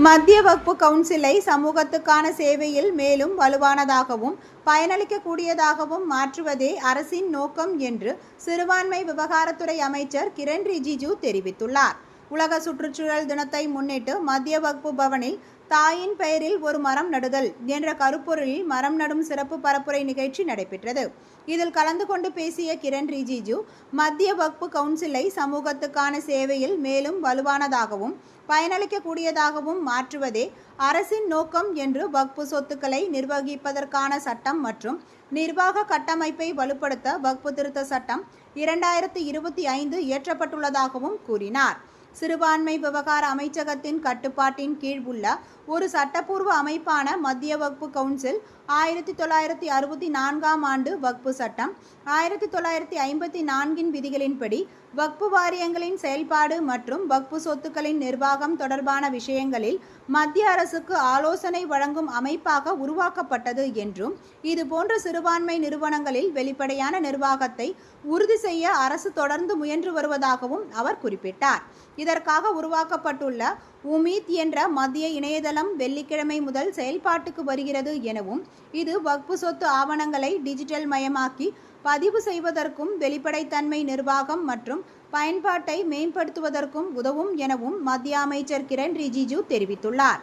மத்திய வக்ஃபு கவுன்சிலை சமூகத்துக்கான சேவையில் மேலும் வலுவானதாகவும் பயனளிக்கக்கூடியதாகவும் மாற்றுவதே அரசின் நோக்கம் என்று சிறுபான்மை விவகாரத்துறை அமைச்சர் கிரண் ரிஜிஜு தெரிவித்துள்ளார். உலக சுற்றுச்சூழல் தினத்தை முன்னிட்டு மத்திய வக்ஃபு பவனில் தாயின் பெயரில் ஒரு மரம் நடுதல் என்ற கருப்பொருளில் மரம் நடும் சிறப்பு பரப்புரை நிகழ்ச்சி நடைபெற்றது. இதில் கலந்து கொண்டு பேசிய கிரண் ரிஜிஜு, மத்திய வக்ஃபு கவுன்சிலை சமூகத்துக்கான சேவையில் மேலும் வலுவானதாகவும் பயனளிக்கக்கூடியதாகவும் மாற்றுவதே அரசின் நோக்கம் என்று வக்ஃபு சொத்துக்களை நிர்வகிப்பதற்கான சட்டம் மற்றும் நிர்வாக கட்டமைப்பை வலுப்படுத்த வக்ஃபு திருத்த சட்டம் 2025 இயற்றப்பட்டுள்ளதாகவும் கூறினார். சிறுபான்மை விவகார அமைச்சகத்தின் கட்டுப்பாட்டின் கீழ் உள்ள ஒரு சட்டப்பூர்வ அமைப்பான மத்திய வக்ஃபு கவுன்சில் 1964ஆம் ஆண்டு வக்ஃபு சட்டம் 1954இன் விதிகளின்படி வக்ஃபு வாரியங்களின் செயல்பாடு மற்றும் வக்ஃபு சொத்துக்களின் நிர்வாகம் தொடர்பான விஷயங்களில் மத்திய அரசுக்கு ஆலோசனை வழங்கும் அமைப்பாக உருவாக்கப்பட்டது என்றும், இதுபோன்ற சிறுபான்மை நிறுவனங்களில் வெளிப்படையான நிர்வாகத்தை உறுதி செய்ய அரசு தொடர்ந்து முயன்று வருவதாகவும் அவர் குறிப்பிட்டார். இதற்காக உருவாக்கப்பட்டுள்ள உமீத் என்ற மத்திய இணையதளம் வெள்ளிக்கிழமை முதல் செயல்பாட்டுக்கு வருகிறது எனவும், இது வக்ஃபு சொத்து ஆவணங்களை டிஜிட்டல் மயமாக்கி பதிவு செய்வதற்கும் வெளிப்படைத்தன்மை நிர்வாகம் மற்றும் பயன்பாட்டை மேம்படுத்துவதற்கும் உதவும் எனவும் மத்திய அமைச்சர் கிரண் ரிஜிஜு தெரிவித்துள்ளார்.